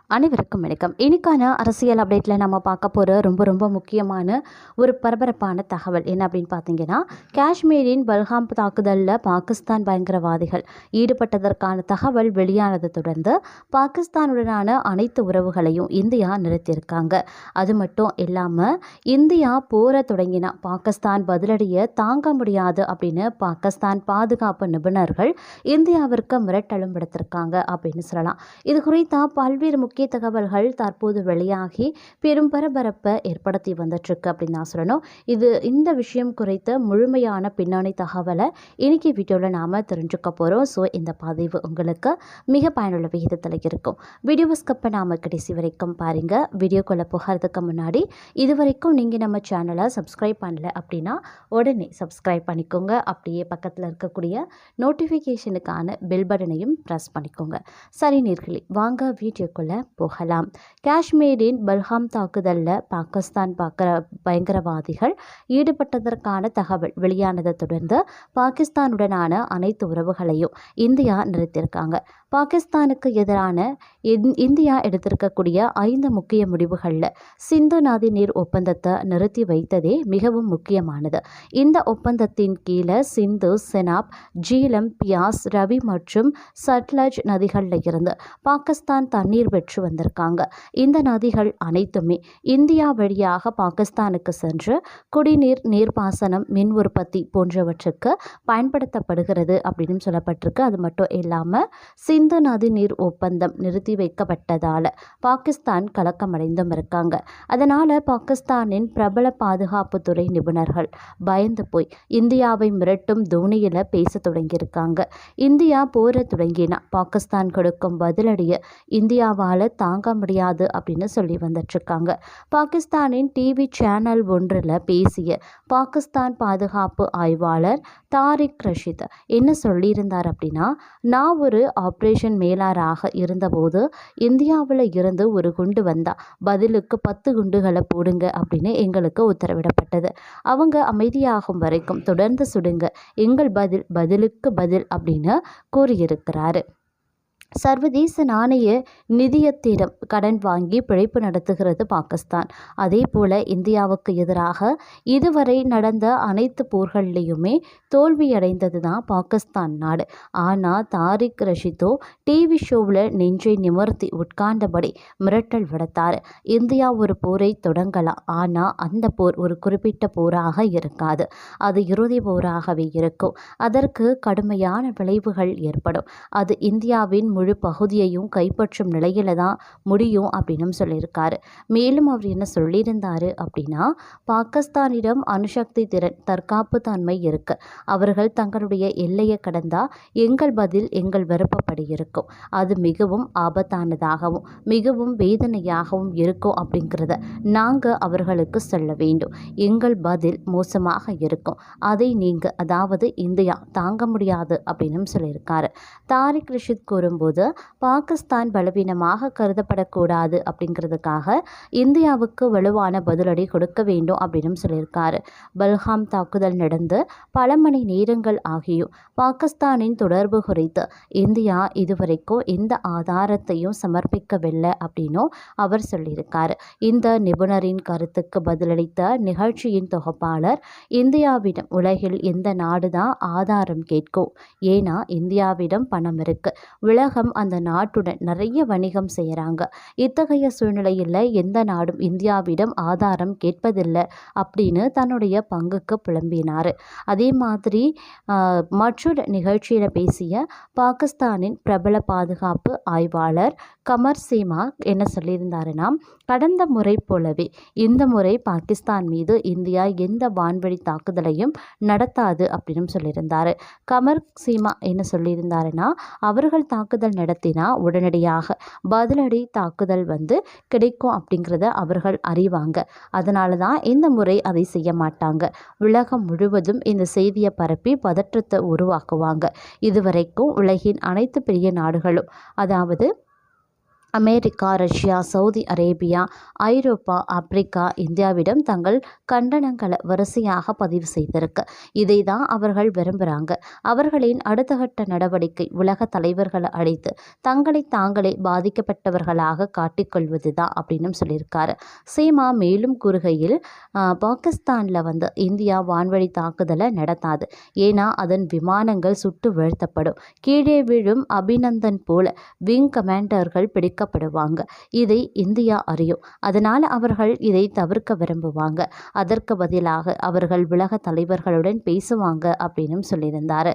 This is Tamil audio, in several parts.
அனைவருக்கும் வணக்கம். இன்னைக்கான அரசியல் அப்டேட்டில் நம்ம பார்க்க போகிற ரொம்ப முக்கியமான ஒரு பரபரப்பான தகவல் என்ன அப்படின்னு பார்த்தீங்கன்னா, காஷ்மீரின் பல்காம் தாக்குதலில் பாகிஸ்தான் பயங்கரவாதிகள் ஈடுபட்டதற்கான தகவல் வெளியானதை தொடர்ந்து பாகிஸ்தானுடனான அனைத்து உறவுகளையும் இந்தியா நிறுத்தியிருக்காங்க. அது மட்டும் இல்லாமல் இந்தியா போரை தொடங்கினா பாகிஸ்தான் பதிலடியை தாங்க முடியாது அப்படின்னு பாகிஸ்தான் பாதுகாப்பு நிபுணர்கள் இந்தியாவிற்கு மிரட்டலும் விடுத்திருக்காங்க அப்படின்னு சொல்லலாம். இது குறித்த பல்வேறு முக்கிய தகவல்கள் தற்போது வெளியாகி பெரும் பரபரப்பை ஏற்படுத்தி வந்துட்டுருக்கு அப்படின்னு தான் சொல்லணும். இந்த விஷயம் குறித்த முழுமையான பின்னணி தகவலை இன்னைக்கு வீடியோவில் நாம் தெரிஞ்சுக்க போகிறோம். ஸோ இந்த பதிவு உங்களுக்கு மிக பயனுள்ள விகிதத்தில் இருக்கும். வீடியோவை ஸ்கிப் பண்ணாமல் கடைசி வரைக்கும் பாருங்கள். வீடியோக்குள்ளே போகிறதுக்கு முன்னாடி இது வரைக்கும் நீங்கள் நம்ம சேனலை சப்ஸ்கிரைப் பண்ணல அப்படின்னா உடனே சப்ஸ்கிரைப் பண்ணிக்கோங்க. அப்படியே பக்கத்தில் இருக்கக்கூடிய நோட்டிஃபிகேஷனுக்கான பெல் பட்டனையும் ப்ரெஸ் பண்ணிக்கோங்க. சரி நேர்களே, வாங்க வீடியோக்குள்ளே போகலாம். காஷ்மீரின் பல்காம் தாக்குதலில் பாகிஸ்தான் பயங்கரவாதிகள் ஈடுபட்டதற்கான தகவல் வெளியானதை தொடர்ந்து பாகிஸ்தானுடனான அனைத்து உறவுகளையும் இந்தியா நிறுத்தியிருக்காங்க. பாகிஸ்தானுக்கு எதிரான இந்தியா எடுத்திருக்கக்கூடிய 5 முக்கிய முடிவுகளில் சிந்து நதி நீர் ஒப்பந்தத்தை நிறுத்தி வைத்ததே மிகவும் முக்கியமானது. இந்த ஒப்பந்தத்தின் கீழே சிந்து, செனாப், ஜீலம், பியாஸ், ரவி மற்றும் சட்லஜ் நதிகளில் இருந்து பாகிஸ்தான் தண்ணீர் பெற்று வந்திருக்காங்க. இந்த நதிகள் அனைத்துமே இந்தியா வழியாக பாகிஸ்தானுக்கு சென்று குடிநீர், நீர்ப்பாசனம், மின் உற்பத்தி போன்றவற்றுக்கு பயன்படுத்தப்படுகிறது அப்படின்னு சொல்லப்பட்டிருக்கு. அது மட்டும் இல்லாமல் சிந்து நதி நீர் ஒப்பந்தம் நிறுத்தி வைக்கப்பட்டதால் பாகிஸ்தான் கலக்கமடைந்தும் இருக்காங்க. அதனால் பாகிஸ்தானின் பிரபல பாதுகாப்புத்துறை நிபுணர்கள் பயந்து போய் இந்தியாவை மிரட்டும் தோனியில் பேச தொடங்கியிருக்காங்க. இந்தியா போரை தொடங்கினா பாகிஸ்தான் கொடுக்கும் பதிலடியை இந்தியாவால் தாங்க முடியாது அப்படின்னு சொல்லி வந்துட்டுருக்காங்க. பாகிஸ்தானின் டிவி சேனல் ஒன்றில் பேசிய பாகிஸ்தான் பாதுகாப்பு ஆய்வாளர் தாரிக் ரஷீத் என்ன சொல்லியிருந்தார் அப்படின்னா, நான் ஒரு ஆப்ரேஷன் மேலாளராக இருந்தபோது இந்தியாவில் இருந்து ஒரு குண்டு வந்தால் பதிலுக்கு 10 குண்டுகளை போடுங்க அப்படின்னு எங்களுக்கு உத்தரவிடப்பட்டது. அவங்க அமைதியாகும் வரைக்கும் தொடர்ந்து சுடுங்க, எங்கள் பதிலுக்கு பதில் அப்படின்னு கூறியிருக்கிறாரு. சர்வதேச நாணய நிதியத்திடம் கடன் வாங்கி பிழைப்பு நடத்துகிறது பாகிஸ்தான். அதே போல இந்தியாவுக்கு எதிராக இதுவரை நடந்த அனைத்து போர்கள்லையுமே தோல்வியடைந்தது தான் பாகிஸ்தான் நாடு. ஆனால் தாரிக் ரஷீதோ டிவி ஷோவில் நெஞ்சை நிமிர்த்தி உட்கார்ந்தபடி மிரட்டல் விடுத்தார். இந்தியா ஒரு போரை தொடங்கலாம், ஆனால் அந்த போர் ஒரு குறிப்பிட்ட போராக இருக்காது, அது இறுதி போராகவே இருக்கும். அதற்கு கடுமையான விளைவுகள் ஏற்படும். அது இந்தியாவின் முழு பகுதியையும் கைப்பற்றும் நிலையில தான் முடியும் அப்படின்னு சொல்லியிருக்காரு. மேலும் அவர் என்ன சொல்லியிருந்தாரு அப்படின்னா, பாகிஸ்தானிடம் அணுசக்தி திறன், தற்காப்பு தன்மை இருக்கு. அவர்கள் தங்களுடைய எல்லையை கடந்தா எங்கள் பதில் எங்கள் விருப்பப்படி இருக்கும். அது மிகவும் ஆபத்தானதாகவும் மிகவும் வேதனையாகவும் இருக்கும் அப்படிங்கிறத நாங்கள் அவர்களுக்கு சொல்ல வேண்டும். எங்கள் பதில் மோசமாக இருக்கும், அதை அதாவது இந்தியா தாங்க முடியாது அப்படின்னு சொல்லியிருக்காரு. தாரிக் ரஷீத் கூறும்போது, பாகிஸ்தான் பலவீனமாக கருதப்படக்கூடாது அப்படிங்கிறதுக்காக இந்தியாவுக்கு வலுவான பதிலடி கொடுக்க வேண்டும் அப்படின்னு சொல்லியிருக்காரு. பல்காம் தாக்குதல் நடந்து பல மணி நேரங்கள் ஆகியும் பாகிஸ்தானின் தொடர்பு குறித்து இந்தியா இதுவரைக்கும் எந்த ஆதாரத்தையும் சமர்ப்பிக்கவில்லை அப்படின்னும் அவர் சொல்லியிருக்காரு. இந்த நிபுணரின் கருத்துக்கு பதிலளித்த நிகழ்ச்சியின் தொகுப்பாளர், இந்தியாவிடம் உலகில் எந்த நாடுதான் ஆதாரம் கேட்கும், ஏன்னா இந்தியாவிடம் பணம் இருக்கு, உலகம் அந்த நாட்டுடன் நிறைய வணிகம் செய்கிறாங்க. இத்தகைய சூழ்நிலையில் எந்த நாடும் இந்தியாவிடம் ஆதாரம் கேட்பதில்லை அப்படின்னு தன்னுடைய பங்குக்கு புலம்பினார். அதே மாதிரி மற்றொரு நிகழ்ச்சியில் பேசிய பாகிஸ்தானின் பிரபல பாதுகாப்பு ஆய்வாளர் கமர் சீமா என்ன சொல்லியிருந்தாருன்னா, கடந்த முறை போலவே இந்த முறை பாகிஸ்தான் மீது இந்தியா எந்த வான்வழி தாக்குதலையும் நடத்தாது அப்படின்னு சொல்லியிருந்தார். கமர் சீமா என்ன சொல்லியிருந்தாருன்னா, அவர்கள் தாக்குதல் நடத்தினா உடனடியாக பதிலடி தாக்குதல் கிடைக்கும் அப்படிங்கிறத அவர்கள் அறிவாங்க. அதனால தான் இந்த முறை அதை செய்ய மாட்டாங்க. உலகம் முழுவதும் இந்த செய்தியை பரப்பி பதற்றத்தை உருவாக்குவாங்க. இதுவரைக்கும் உலகின் அனைத்து பெரிய நாடுகளும், அதாவது அமெரிக்கா, ரஷ்யா, சவுதி அரேபியா, ஐரோப்பா, ஆப்பிரிக்கா இந்தியாவிடம் தங்கள் கண்டனங்களை வரிசையாக பதிவு செய்திருக்கு. இதை தான் அவர்கள் விரும்புகிறாங்க. அவர்களின் அடுத்த கட்ட நடவடிக்கை உலக தலைவர்களை அழைத்து தங்களை தாங்களே பாதிக்கப்பட்டவர்களாக காட்டிக்கொள்வது தான் அப்படின்னு சொல்லியிருக்காரு. சீமா மேலும் கூறுகையில், பாகிஸ்தானில் இந்தியா வான்வழி தாக்குதலை நடத்தாது. ஏன்னா அதன் விமானங்கள் சுட்டு வீழ்த்தப்படும். கீழே விழும் அபிநந்தன் போல விங் கமாண்டர்கள் பிடிக்கப்படுவாங்க. இதை இந்தியா அறியும். அதனால் அவர்கள் இதை தவிர்க்க விரும்புவாங்க. அதற்கு பதிலாக அவர்கள் உலக தலைவர்களுடன் பேசுவாங்க அப்படின்னு சொல்லியிருந்தார்.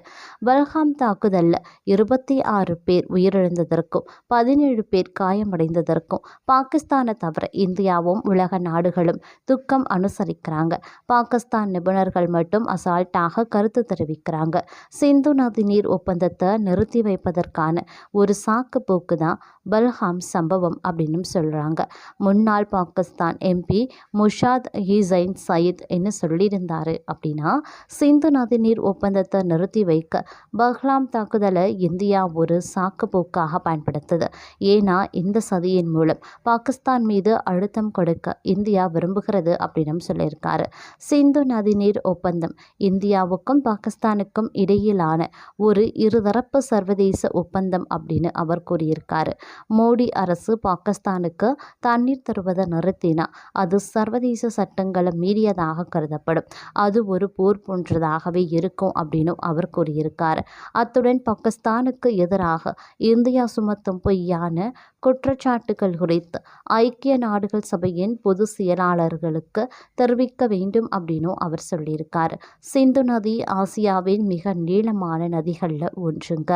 பல்காம் தாக்குதலில் 26 பேர் உயிரிழந்ததற்கும் 17 பேர் காயமடைந்ததற்கும் பாகிஸ்தானை தவிர இந்தியாவும் உலக நாடுகளும் துக்கம் அனுசரிக்கிறாங்க. பாகிஸ்தான் நிபுணர்கள் மட்டும் அசால்ட்டாக கருத்து தெரிவிக்கிறாங்க. சிந்து நதி நீர் ஒப்பந்தத்தை நிறுத்தி வைப்பதற்கான ஒரு சாக்கு போக்கு தான் பல்காம் சம்பவம் அப்படின்னு சொல்கிறாங்க. முன்னாள் பாகிஸ்தான் எம்பி முஷாத் ஹிசைன் சயீத் என்ன சொல்லியிருந்தாரு அப்படின்னா, சிந்து நதி நீர் ஒப்பந்தத்தை நிறுத்தி வைக்க பஹ்லாம் தாக்குதலை இந்தியா ஒரு சாக்கு போக்காக பயன்படுத்துது. ஏன்னா இந்த சதியின் மூலம் பாகிஸ்தான் மீது அழுத்தம் கொடுக்க இந்தியா விரும்புகிறது அப்படின்னு சொல்லியிருக்காரு. சிந்து நதிநீர் ஒப்பந்தம் இந்தியாவுக்கும் பாகிஸ்தானுக்கும் இடையிலான ஒரு இருதரப்பு சர்வதேச ஒப்பந்தம் அப்படின்னு அவர் கூறியிருக்காரு. மோடி அரசு பாகிஸ்தானுக்கு தண்ணீர் தருவதை நிறுத்தினா அது சர்வதேச சட்டங்களை மீறியதாக கருதப்படும். அது ஒரு போர் போன்றதாகவே இருக்கும் அப்படின்னு அவர் கூறியிருக்கார். அத்துடன் பாகிஸ்தானுக்கு எதிராக இந்தியா சுமத்தும் பொய்யான குற்றச்சாட்டுகள் குறித்து ஐக்கிய நாடுகள் சபையின் பொதுச் செயலாளர்களுக்கு தெரிவிக்க வேண்டும் அப்படின்னு அவர் சொல்லியிருக்கார். சிந்து நதி ஆசியாவின் மிக நீளமான நதிகளில் ஒன்றுங்க.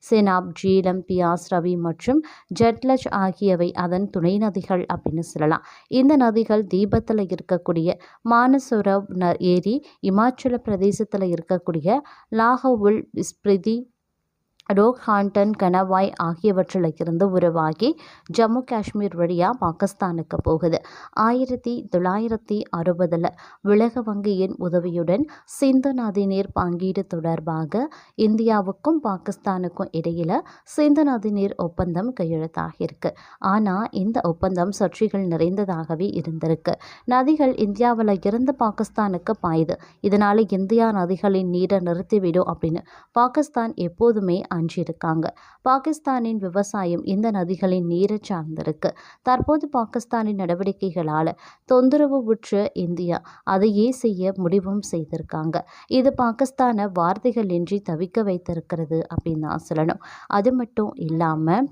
செனாப், ஜீலம், பியாஸ், ரவி மற்றும் ஜட்லஜ் ஆகியவை அதன் துணை நதிகள் அப்படின்னு சொல்லலாம். இந்த நதிகள் தீபத்தில் இருக்கக்கூடிய மானசரோவர் ஏரி, இமாச்சல பிரதேசத்தில் இருக்கக்கூடிய லாஹவுல் ஸ்பிரிதி, ரோக்ஹாண்டன், கணவாய் ஆகியவற்றில் இருந்து உருவாகி ஜம்மு காஷ்மீர் வழியாக பாகிஸ்தானுக்கு போகுது. 1960 உலக வங்கியின் உதவியுடன் சிந்து நதிநீர் பங்கீடு தொடர்பாக இந்தியாவுக்கும் பாகிஸ்தானுக்கும் இடையில் சிந்து நதிநீர் ஒப்பந்தம் கையெழுத்தாகியிருக்கு. ஆனால் இந்த ஒப்பந்தம் சர்ச்சைகள் நிறைந்ததாகவே இருந்திருக்கு. நதிகள் இந்தியாவில் இருந்து பாகிஸ்தானுக்கு பாயுது. இதனால் இந்தியா நதிகளின் நீரை நிறுத்திவிடும் அப்படின்னு பாகிஸ்தான் எப்போதுமே அஞ்சிருக்காங்க. பாகிஸ்தானின் விவசாயம் இந்த நதிகளின் நீரை சார்ந்திருக்கு. தற்போது பாகிஸ்தானின் நடவடிக்கைகளால் தொந்தரவு உற்ற இந்தியா அதையே செய்ய முடிவும் செய்திருக்காங்க. இது பாகிஸ்தானை வார்த்தைகள் இன்றி தவிக்க வைத்திருக்கிறது அப்படின்னு தான் சொல்லணும். அது மட்டும் இல்லாமல்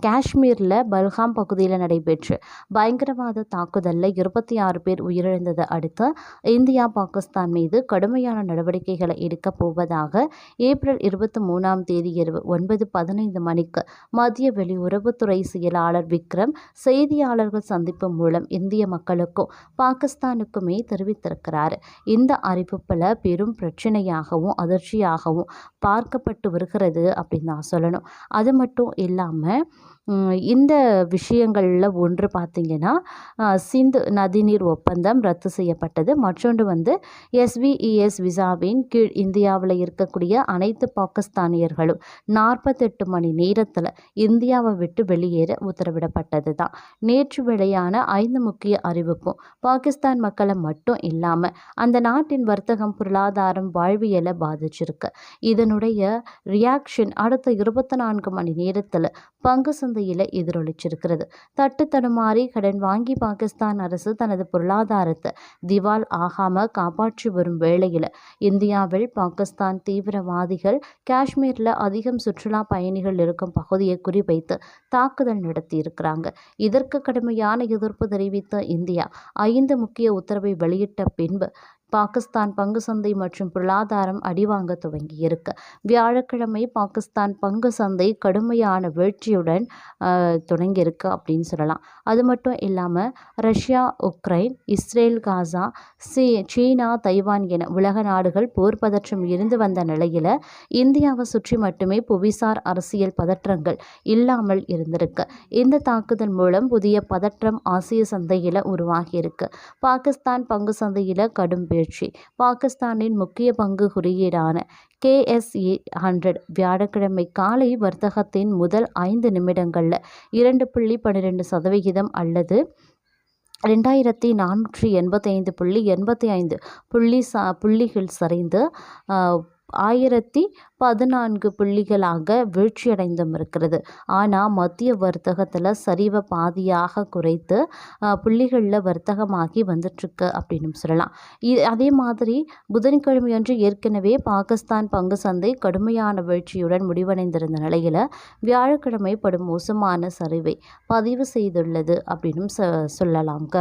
காஷ்மீரில் பல்காம் பகுதியில் நடைபெற்ற பயங்கரவாத தாக்குதலில் 26 பேர் உயிரிழந்ததை அடுத்து இந்தியா பாகிஸ்தான் மீது கடுமையான நடவடிக்கைகளை எடுக்கப் போவதாக ஏப்ரல் 23 இரவு 9:15 மணிக்கு மத்திய வெளியுறவுத்துறை செயலாளர் விக்ரம் செய்தியாளர்கள் சந்திப்பு மூலம் இந்திய மக்களுக்கும் பாகிஸ்தானுக்குமே தெரிவித்திருக்கிறார். இந்த அறிவிப்பில் பெரும் பிரச்சனையாகவும் அதிர்ச்சியாகவும் பார்க்கப்பட்டு வருகிறது அப்படின்னு தான் சொல்லணும். அது மட்டும் இல்லாமல் இந்த விஷயங்களில் ஒன்று பார்த்திங்கன்னா, சிந்து நதிநீர் ஒப்பந்தம் ரத்து செய்யப்பட்டது. மற்றொன்று SVES விசாவின் கீழ் இந்தியாவில் இருக்கக்கூடிய அனைத்து பாகிஸ்தானியர்களும் 48 மணி நேரத்தில் இந்தியாவை விட்டு வெளியேற உத்தரவிடப்பட்டது தான். நேற்று வெளியான 5 முக்கிய அறிவிப்பும் பாகிஸ்தான் மக்களை மட்டும் இல்லாமல் அந்த நாட்டின் வர்த்தகம், பொருளாதாரம், வாழ்வியலை பாதிச்சிருக்கு. இதனுடைய ரியாக்ஷன் அடுத்த 24 மணி நேரத்தில் பங்கு சந்தையில் எதிரொலிச்சிருக்கிறது. தட்டு தடுமாறி கடன் வாங்கி பாகிஸ்தான் அரசு தனது பொருளாதாரத்தை திவால் ஆகாமல் காப்பாற்றி வரும் வேளையில் இந்தியாவில் பாகிஸ்தான் தீவிரவாதிகள் காஷ்மீரில் அதிகம் சுற்றுலா பயணிகள் இருக்கும் பகுதியை குறிவைத்து தாக்குதல் நடத்தியிருக்கிறாங்க. இதற்கு கடுமையான எதிர்ப்பு தெரிவித்த இந்தியா 5 முக்கிய உத்தரவை வெளியிட்ட பின்பு பாகிஸ்தான் பங்கு சந்தை மற்றும் பொருளாதாரம் அடிவாங்க துவங்கியிருக்கு. வியாழக்கிழமை பாகிஸ்தான் பங்கு சந்தை கடுமையான வீழ்ச்சியுடன் தொடங்கியிருக்கு அப்படின்னு சொல்லலாம். அது மட்டும் இல்லாமல் ரஷ்யா, உக்ரைன், இஸ்ரேல், காசா, சீனா, தைவான் என உலக நாடுகள் போர் பதற்றம் இருந்து வந்த நிலையில் இந்தியாவை சுற்றி மட்டுமே புவிசார் அரசியல் பதற்றங்கள் இல்லாமல் இருந்திருக்கு. இந்த தாக்குதல் மூலம் புதிய பதற்றம் ஆசிய சந்தையில் உருவாகியிருக்கு. பாகிஸ்தான் பங்கு சந்தையில் கடும் வீழ்ச்சி. பாகிஸ்தானின் முக்கிய பங்கு குறியீடான KSE 100 வியாழக்கிழமை காலை வர்த்தகத்தின் முதல் 5 நிமிடங்களில் 2.12% அல்லது 2485.85 புள்ளிகள் சரிந்து 1014 புள்ளிகளாக வீழ்ச்சியடைந்தும் இருக்கிறது. ஆனால் மத்திய வர்த்தகத்தில் சரிவை பாதியாக குறைத்து புள்ளிகளில் வர்த்தகமாகி வந்துட்டுருக்கு அப்படின்னு சொல்லலாம். அதே மாதிரி புதன்கிழமையன்று ஏற்கனவே பாகிஸ்தான் பங்கு சந்தை கடுமையான வீழ்ச்சியுடன் முடிவடைந்திருந்த நிலையில் வியாழக்கிழமை படும் மோசமான சரிவை பதிவு செய்துள்ளது அப்படின்னு சொல்லலாங்க.